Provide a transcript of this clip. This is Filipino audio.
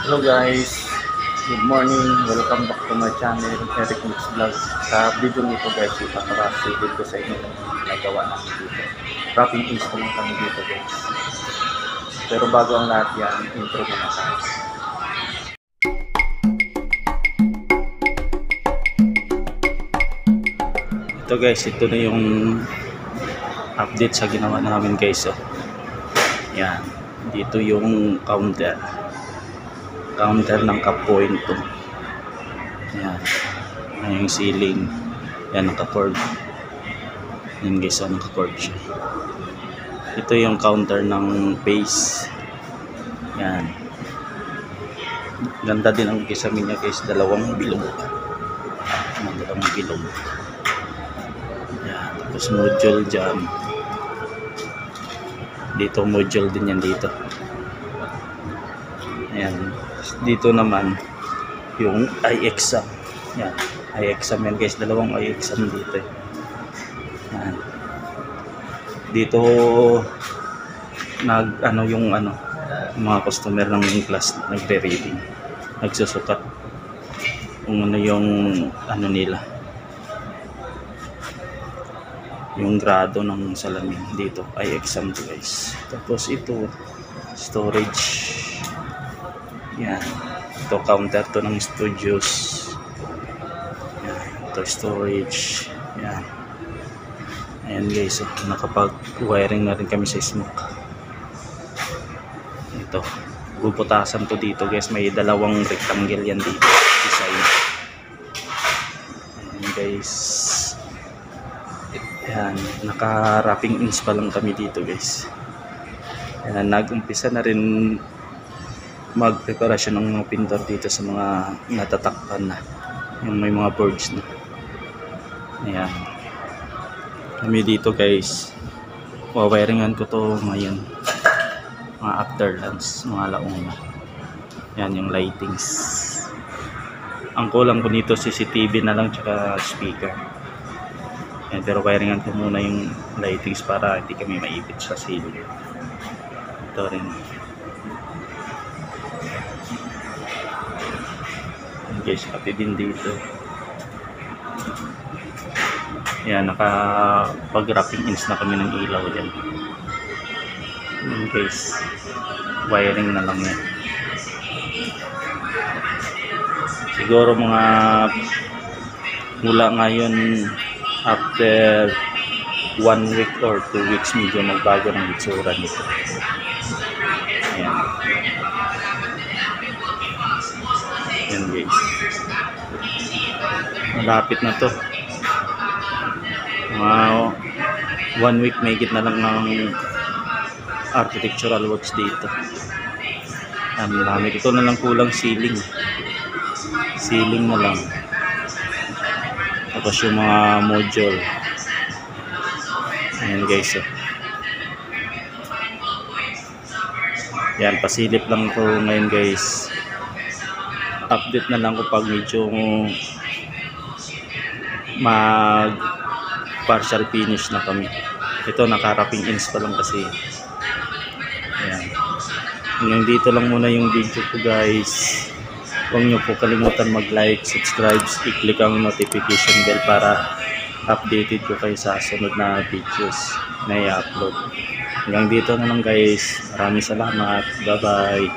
Hello guys, good morning, welcome back to my channel, Eric Mix Vlog. Sa video nito guys, ipaparasilid ko sa inyo yung ginagawa namin dito. Wrapping things ko lang kami dito guys. Pero bago ang lahat yan, intro muna tayo. Ito guys, ito na yung update sa ginawa namin guys. Oh. Yan, dito yung counter ng ka-point to. Yan. Yan yung ceiling. Yan, naka-cord. Yan guys, so naka-cord siya. Ito yung counter ng base. Yan. Ganda din ang kisame niya guys, dalawang bilog. Dalawang bilog. Yan. Tapos module dyan. Dito module din yan dito. Ayan. Dito naman yung i-exam. Yan. I-exam yan guys. Dalawang i-exam dito. Yan. Dito yung mga customer ng class nagre-reading. Nagsusukat kung ano yung nila. Yung grado ng salamin dito. I-exam to guys. Tapos ito storage. Yan. Ito counter to ng studios. Yan. Ito storage. Yan. Ayan guys. Nakapag-wiring na rin kami sa smoke. Ito. Bubutasan to dito guys. May dalawang rectangle yan dito. Design. Ayan guys. Yan. Naka-wrapping ins pa lang kami dito guys. Yan. Nag-umpisa na rin magpreparasyon ng mga pintor dito sa mga natatakpan na yung may mga boards na. Ayan. Kami dito guys, wawiringan ko to ngayon, mga after lunch, mga launa. Yan yung lightings. Ang kulang ko nito CCTV na lang tsaka speaker. Yan, pero wiringan ko muna yung lightings para hindi kami maipit sa ceiling. Ito rin. Guys, pati din dito. Yan, nakapag-wrapping ins na kami ng ilaw dyan. Yan guys, wiring na lang yan. Siguro mga mula ngayon after 1 week or 2 weeks medyo magbago ng itsura nito. Ayan. Yan guys, malapit na to, mga 1 week may na lang ng architectural works dito. Marami. Ito na lang kulang, ceiling na lang, tapos yung mga module. Ayan guys, oh. Yan, pasilip lang ko ngayon guys. Update na lang ko pag medyo mag partial finish na kami. Ito naka-wrapping ins pa lang kasi. Ayan. Hanggang dito lang muna yung video ko guys. Huwag nyo po kalimutan mag-like, subscribe, i-click ang notification bell para updated ko kayo sa sunod na videos na i-upload. Hanggang dito na lang guys. Maraming salamat. Bye bye.